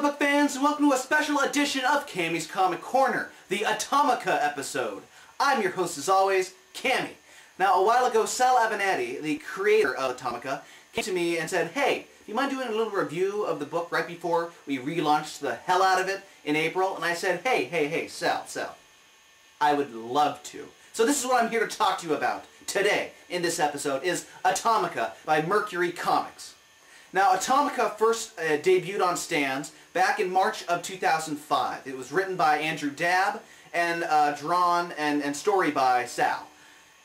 comic book fans, and welcome to a special edition of Cammy's Comic Corner, the Atomica episode. I'm your host as always, Cammy. Now a while ago, Sal Abbinanti, the creator of Atomica, came to me and said, hey, do you mind doing a little review of the book right before we relaunched the hell out of it in April? And I said, hey, Sal, I would love to. So this is what I'm here to talk to you about today in this episode, is Atomica by Mercury Comics. Now, Atomica first debuted on stands back in March of 2005. It was written by Andrew Dabb and drawn and story by Sal.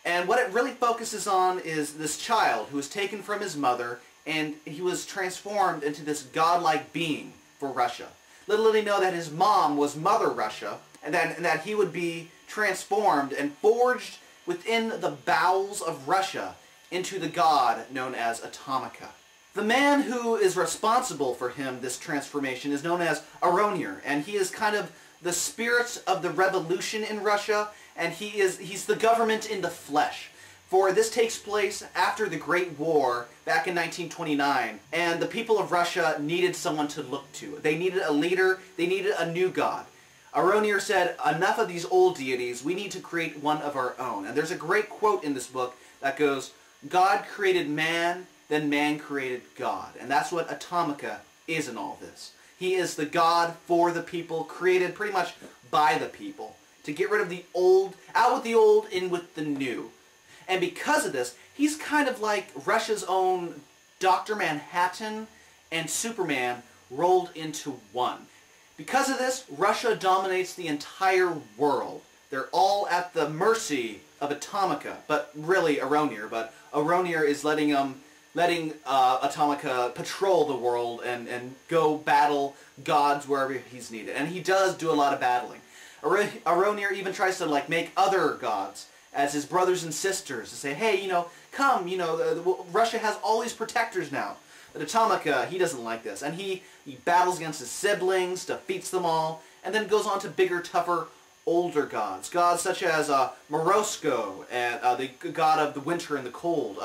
And what it really focuses on is this child who was taken from his mother, and he was transformed into this godlike being for Russia. Little did he know that his mom was Mother Russia, and that he would be transformed and forged within the bowels of Russia into the god known as Atomica. The man who is responsible for this transformation, is known as Aronier, and he is kind of the spirit of the revolution in Russia, and he's the government in the flesh. For this takes place after the Great War back in 1929, and the people of Russia needed someone to look to. They needed a leader, they needed a new god. Aronier said, enough of these old deities, we need to create one of our own. And there's a great quote in this book that goes, God created man, then man created God. And that's what Atomica is in all this. He is the God for the people, created pretty much by the people, to get rid of the old, out with the old, in with the new. And because of this, he's kind of like Russia's own Dr. Manhattan and Superman rolled into one. Because of this, Russia dominates the entire world. They're all at the mercy of Atomica, but really Aronier. But Aronier is letting Atomica patrol the world and go battle gods wherever he's needed. And he does do a lot of battling. Aronier even tries to make other gods as his brothers and sisters to say, hey, come, Russia has all these protectors now. But Atomica, he doesn't like this. And he battles against his siblings, defeats them all, and then goes on to bigger, tougher, older gods. Gods such as Morosko, and the god of the winter and the cold,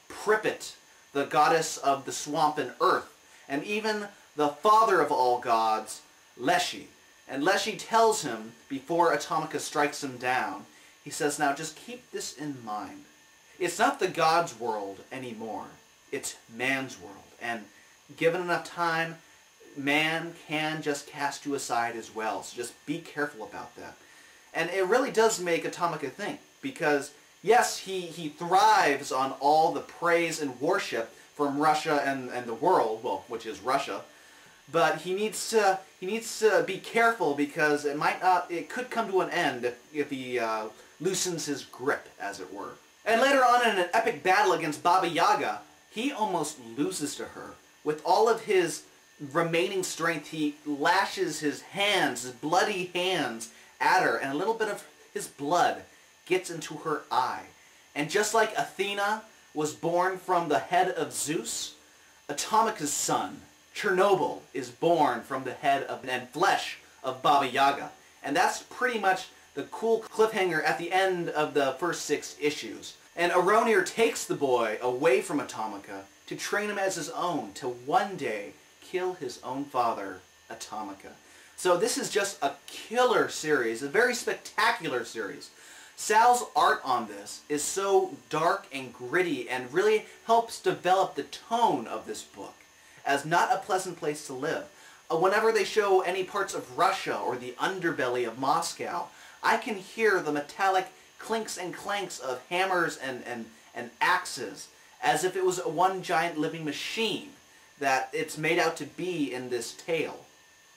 Pripyat, the goddess of the swamp and earth, and even the father of all gods, Leshy. And Leshy tells him, before Atomica strikes him down, he says, now just keep this in mind. It's not the god's world anymore. It's man's world. And given enough time, man can just cast you aside as well. So just be careful about that. And it really does make Atomica think, because yes, he thrives on all the praise and worship from Russia and the world, well, which is Russia, but he needs to be careful, because it could come to an end if he loosens his grip, as it were. And later on, in an epic battle against Baba Yaga, he almost loses to her. With all of his remaining strength, he lashes his hands, his bloody hands, at her, and a little bit of his blood gets into her eye. And just like Athena was born from the head of Zeus, Atomica's son, Chernobyl, is born from the head and flesh of Baba Yaga. And that's pretty much the cool cliffhanger at the end of the first 6 issues. And Aronier takes the boy away from Atomica to train him as his own, to one day kill his own father, Atomica. So this is just a killer series, a very spectacular series. Sal's art on this is so dark and gritty and really helps develop the tone of this book as not a pleasant place to live. Whenever they show any parts of Russia or the underbelly of Moscow, I can hear the metallic clinks and clanks of hammers and axes, as if it was one giant living machine that it's made out to be in this tale.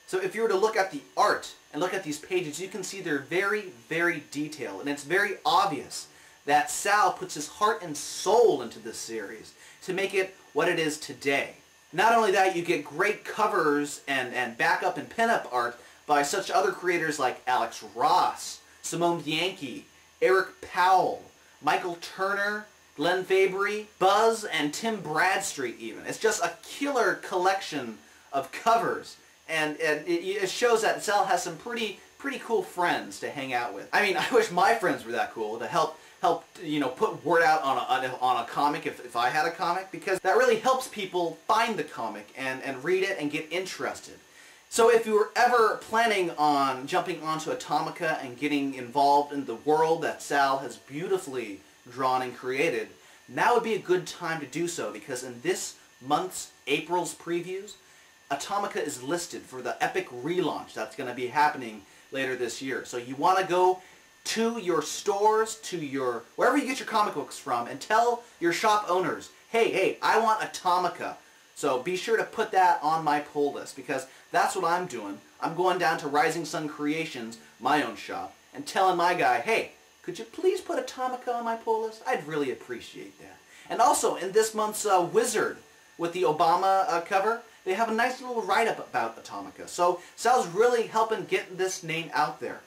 So if you were to look at the art and look at these pages, you can see they're very, very detailed, and it's very obvious that Sal puts his heart and soul into this series to make it what it is today. Not only that, you get great covers and backup and pinup art by such other creators like Alex Ross, Simone Bianchi, Eric Powell, Michael Turner, Glenn Fabry, Buzz, and Tim Bradstreet even. It's just a killer collection of covers, and it shows that Sal has some pretty cool friends to hang out with. I mean, I wish my friends were that cool to help put word out on a comic if I had a comic, because that really helps people find the comic and read it and get interested. So if you were ever planning on jumping onto Atomica and getting involved in the world that Sal has beautifully drawn and created, now would be a good time to do so, because in this month's April's previews, Atomica is listed for the epic relaunch that's going to be happening later this year. So you want to go to your stores, to your wherever you get your comic books from, and tell your shop owners, hey, I want Atomica. So be sure to put that on my pull list, because that's what I'm doing. I'm going down to Rising Sun Creations, my own shop, and telling my guy, hey, could you please put Atomica on my pull list? I'd really appreciate that. And also, in this month's Wizard, with the Obama cover, they have a nice little write-up about Atomica. So Sal's really helping get this name out there.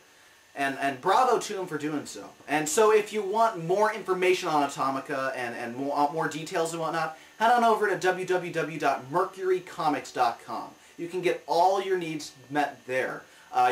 And bravo to him for doing so. And so if you want more information on Atomica and more details and whatnot, head on over to www.mercurycomics.com. You can get all your needs met there.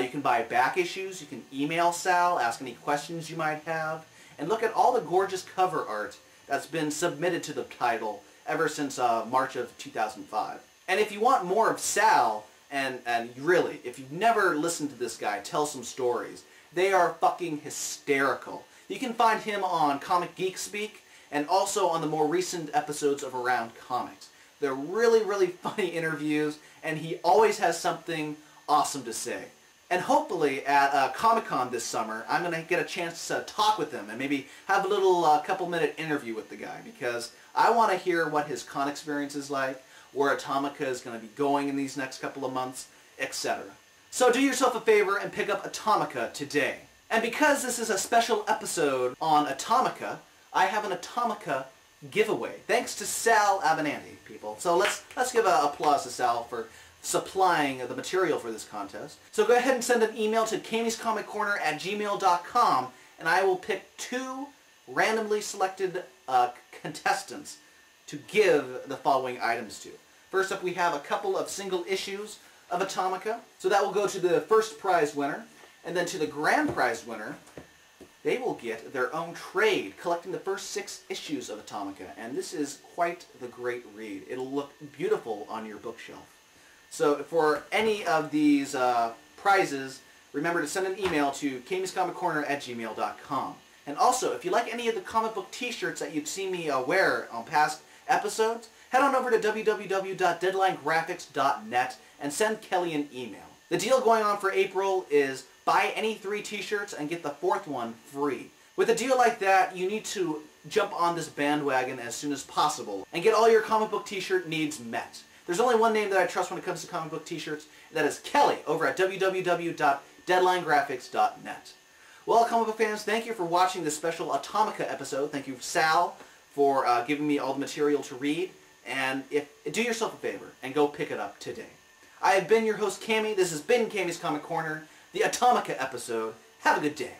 You can buy back issues, you can email Sal, ask any questions you might have, and look at all the gorgeous cover art that's been submitted to the title ever since March of 2005. And if you want more of Sal, and really, if you've never listened to this guy tell some stories, they are fucking hysterical. You can find him on Comic Geek Speak, and also on the more recent episodes of Around Comics. They're really, really funny interviews, and he always has something awesome to say. And hopefully at Comic-Con this summer, I'm going to get a chance to talk with him and maybe have a little couple-minute interview with the guy, because I want to hear what his con experience is like, where Atomica is going to be going in these next couple of months, etc. So do yourself a favor and pick up Atomica today. And because this is a special episode on Atomica, I have an Atomica giveaway, thanks to Sal Abbinanti, people. So let's give an applause to Sal for supplying the material for this contest. So go ahead and send an email to cammyscomiccorner@gmail.com, and I will pick 2 randomly selected contestants to give the following items to. First up, we have a couple of single issues of Atomica. So that will go to the first prize winner, and then to the grand prize winner, they will get their own trade, collecting the first 6 issues of Atomica. And this is quite the great read. It'll look beautiful on your bookshelf. So for any of these prizes, remember to send an email to cammyscomiccorner@gmail.com. And also, if you like any of the comic book t-shirts that you've seen me wear on past episodes, head on over to www.deadlinegraphics.net and send Kelly an email. The deal going on for April is buy any 3 t-shirts and get the 4th one free. With a deal like that, you need to jump on this bandwagon as soon as possible and get all your comic book t-shirt needs met. There's only one name that I trust when it comes to comic book t-shirts, and that is Kelly over at www.deadlinegraphics.net. Well, comic book fans, thank you for watching this special Atomica episode. Thank you, Sal, for giving me all the material to read. And do yourself a favor and go pick it up today. I have been your host, Cammy. This has been Cammy's Comic Corner, the Atomica episode. Have a good day.